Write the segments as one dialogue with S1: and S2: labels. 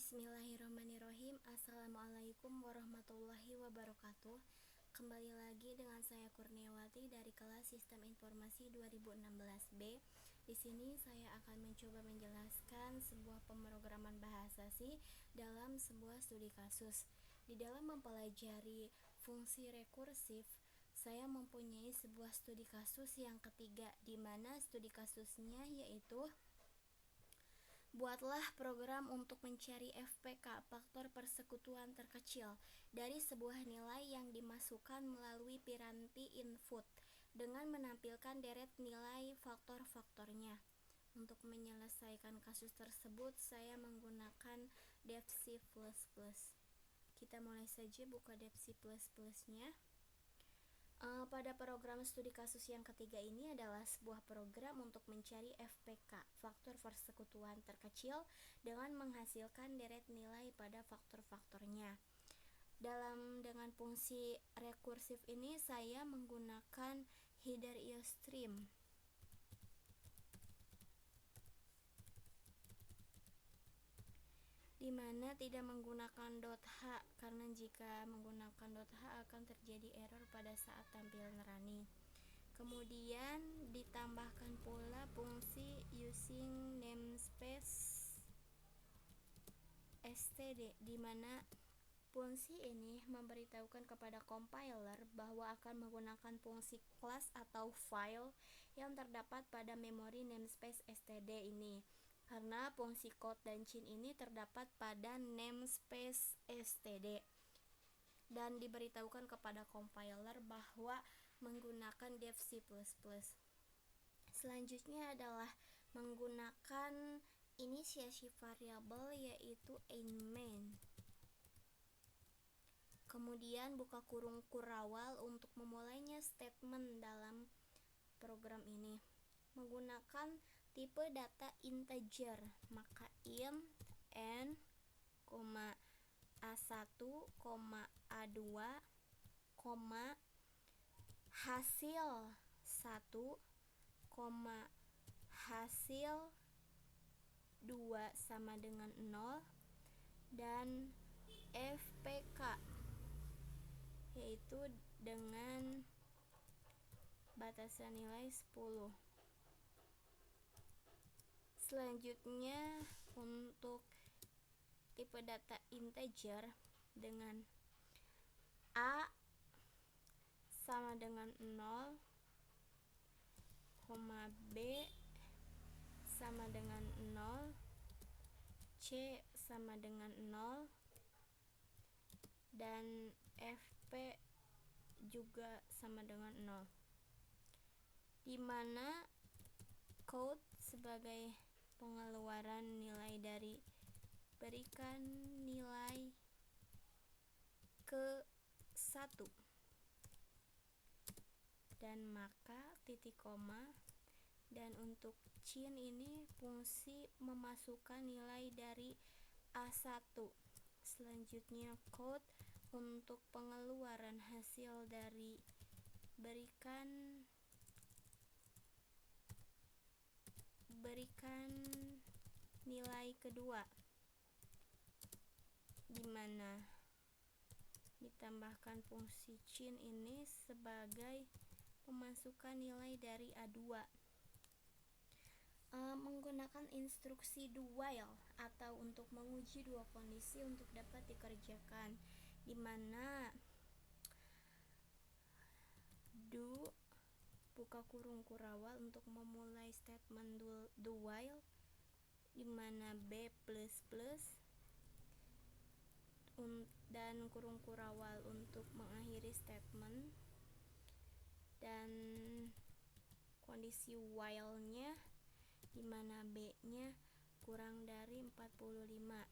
S1: Bismillahirrahmanirrahim. Assalamualaikum warahmatullahi wabarakatuh. Kembali lagi dengan saya Kurniawati dari kelas Sistem Informasi 2016B. Di sini saya akan mencoba menjelaskan sebuah pemrograman bahasa C dalam sebuah studi kasus. Di dalam mempelajari fungsi rekursif, saya mempunyai sebuah studi kasus yang ketiga, di mana studi kasusnya yaitu buatlah program untuk mencari FPK, faktor persekutuan terkecil, dari sebuah nilai yang dimasukkan melalui piranti input dengan menampilkan deret nilai faktor-faktornya. Untuk menyelesaikan kasus tersebut, saya menggunakan DevC++. Kita mulai saja buka DevC++-nya. Pada program studi kasus yang ketiga ini adalah sebuah program untuk mencari FPK, faktor persekutuan terkecil, dengan menghasilkan deret nilai pada faktor-faktornya. Dengan fungsi rekursif ini saya menggunakan header IOStream, di mana tidak menggunakan .h, karena jika menggunakan .h akan terjadi error pada saat tampilan running. Kemudian ditambahkan pula fungsi using namespace std, di mana fungsi ini memberitahukan kepada compiler bahwa akan menggunakan fungsi class atau file yang terdapat pada memori namespace std ini, karena fungsi code dan cin ini terdapat pada namespace std, dan diberitahukan kepada compiler bahwa menggunakan DevC++. Selanjutnya adalah menggunakan inisiasi variabel yaitu main. Kemudian buka kurung kurawal untuk memulainya statement dalam program ini. Menggunakan tipe data integer, maka int n, A1, A2, hasil 1, hasil 2 sama dengan 0, dan FPK yaitu dengan batasan nilai 10. Selanjutnya untuk tipe data integer dengan A sama dengan 0, B sama dengan 0, C sama dengan 0, dan FP juga sama dengan 0, di mana code sebagai pengeluaran nilai dari berikan nilai ke 1, dan maka titik koma, dan untuk cin ini fungsi memasukkan nilai dari A1. Selanjutnya code untuk pengeluaran hasil dari berikan nilai kedua, di mana ditambahkan fungsi cin ini sebagai pemasukan nilai dari A2. Menggunakan instruksi do while atau untuk menguji dua kondisi untuk dapat dikerjakan, di mana do buka kurung kurawal untuk memulai statement do while, di mana B++ dan kurung kurawal untuk mengakhiri statement, dan kondisi while-nya di mana B-nya kurang dari 45.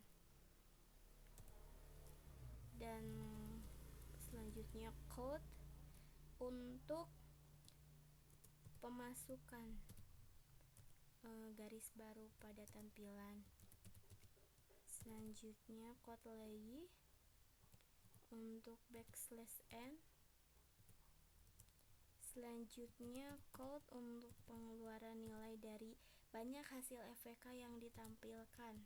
S1: Dan selanjutnya code untuk pemasukan garis baru pada tampilan. Selanjutnya code lagi untuk \n. Selanjutnya code untuk pengeluaran nilai dari banyak hasil FPK yang ditampilkan.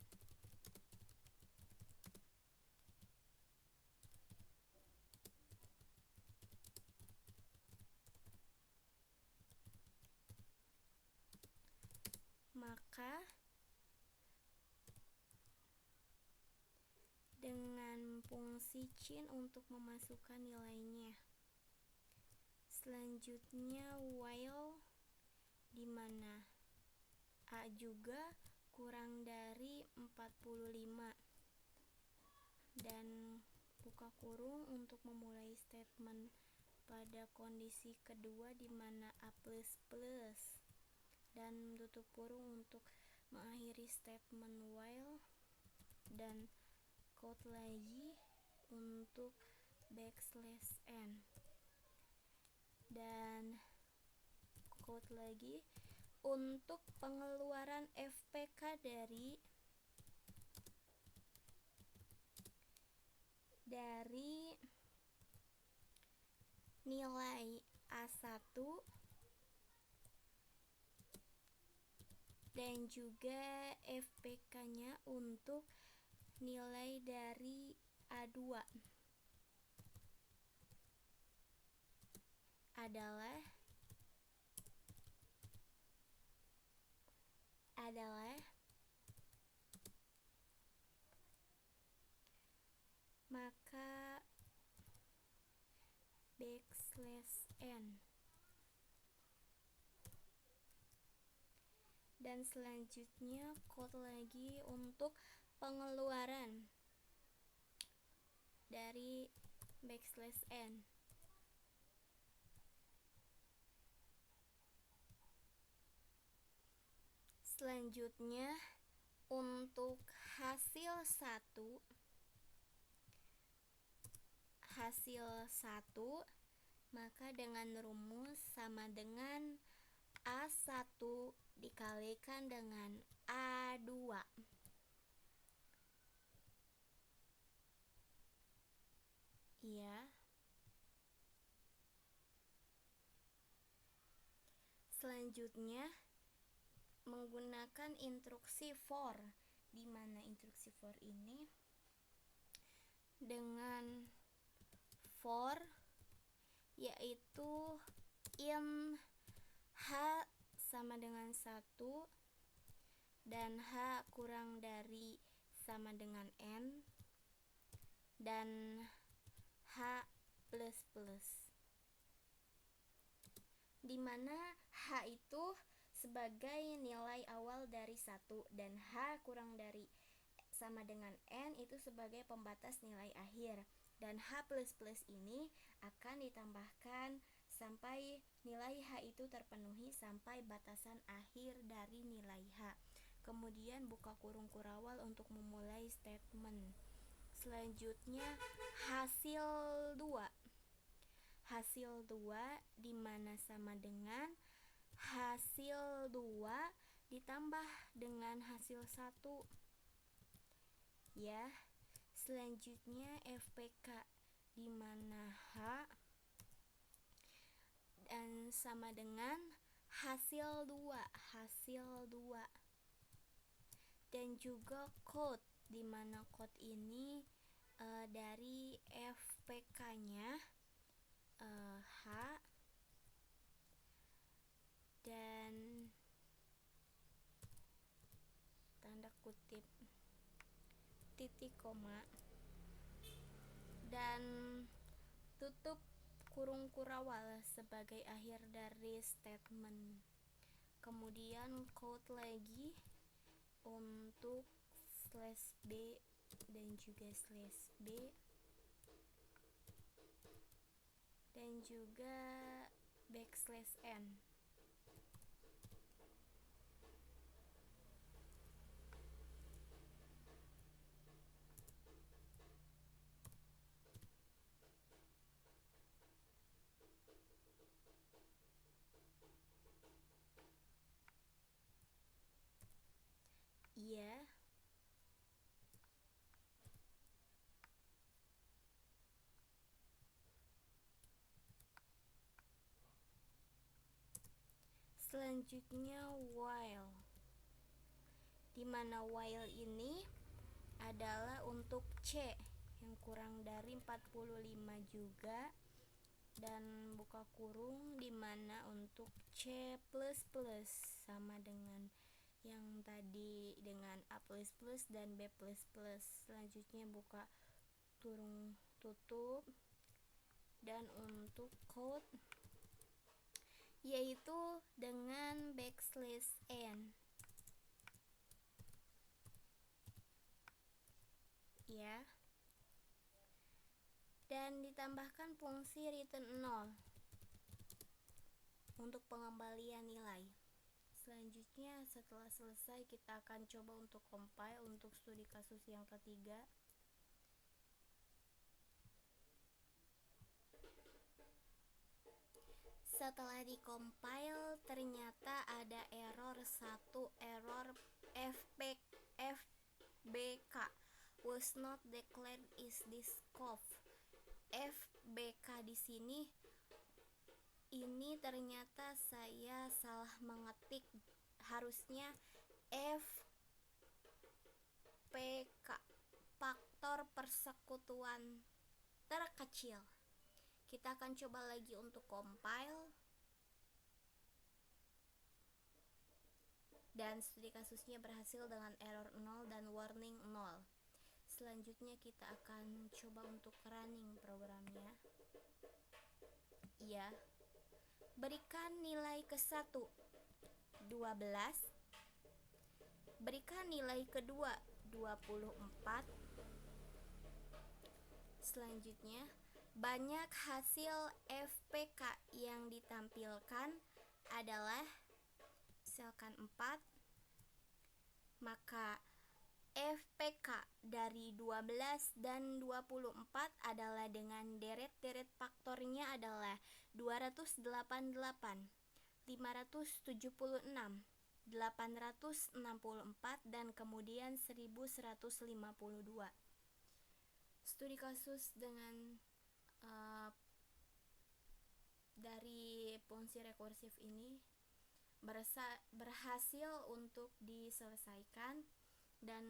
S1: fungsi cin untuk memasukkan nilainya. Selanjutnya while, di mana A juga kurang dari 45 dan buka kurung untuk memulai statement pada kondisi kedua di mana A++ dan tutup kurung untuk mengakhiri statement while, dan quote lagi untuk \n, dan quote lagi untuk pengeluaran FPK dari nilai A1 dan juga FPK-nya untuk nilai dari A2 adalah maka \n. Dan selanjutnya quote lagi untuk pengeluaran dari \n. Selanjutnya untuk hasil 1 maka dengan rumus sama dengan A1 dikalikan dengan A2. Ya. Selanjutnya menggunakan instruksi for, di mana instruksi for ini dengan for yaitu in H sama dengan 1 dan H kurang dari sama dengan N dan H++, di mana H itu sebagai nilai awal dari 1 dan H kurang dari sama dengan N itu sebagai pembatas nilai akhir, dan H++ ini akan ditambahkan sampai nilai H itu terpenuhi sampai batasan akhir dari nilai H. Kemudian buka kurung kurawal untuk memulai statement. Selanjutnya hasil 2 di mana sama dengan hasil 2 ditambah dengan hasil 1. Ya. Selanjutnya FPK di mana H dan sama dengan hasil 2 dan juga code, di mana code ini dari FPK-nya H dan tanda kutip titik koma dan tutup kurung kurawal sebagai akhir dari statement. Kemudian code lagi untuk /b dan juga /b dan juga \n. Iya. Selanjutnya while, di mana while ini adalah untuk C yang kurang dari 45 juga, dan buka kurung di mana untuk C++ sama dengan yang tadi dengan A++ dan B++. Selanjutnya buka kurung tutup, dan untuk quote yaitu dengan backslash n, ya, dan ditambahkan fungsi return 0 untuk pengembalian nilai. Selanjutnya, setelah selesai, kita akan coba untuk compile untuk studi kasus yang ketiga. Setelah di-compile, ternyata ada error 1, error FBK was not declared is this scope. FBK di sini ini ternyata saya salah mengetik, harusnya FPK, faktor persekutuan terkecil. Kita akan coba lagi untuk compile, dan studi kasusnya berhasil dengan error 0 dan warning 0. Selanjutnya kita akan coba untuk running programnya. Ya, berikan nilai ke-1 12, berikan nilai kedua 24. Selanjutnya, banyak hasil FPK yang ditampilkan adalah misalkan 4, maka FPK dari 12 dan 24 adalah dengan deret-deret faktornya adalah 288, 576, 864, dan kemudian 1152. Studi kasus dengan dari fungsi rekursif ini berhasil untuk diselesaikan dan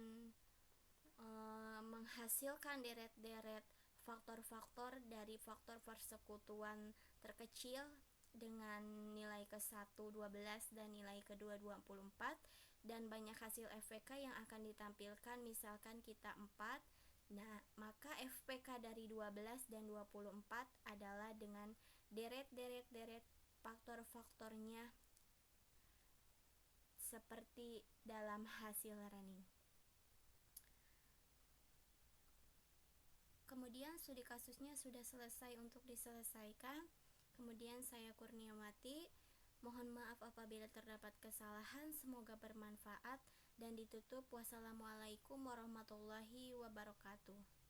S1: menghasilkan deret-deret faktor-faktor dari faktor persekutuan terkecil dengan nilai ke-1 12 dan nilai kedua 24, dan banyak hasil FPK yang akan ditampilkan misalkan kita 4. Nah, maka FPK dari 12 dan 24 adalah dengan deret faktor-faktornya seperti dalam hasil running. Kemudian studi kasusnya sudah selesai untuk diselesaikan. Kemudian saya Kurniawati, mohon maaf apabila terdapat kesalahan, semoga bermanfaat dan ditutup. Wassalamualaikum warahmatullahi wabarakatuh.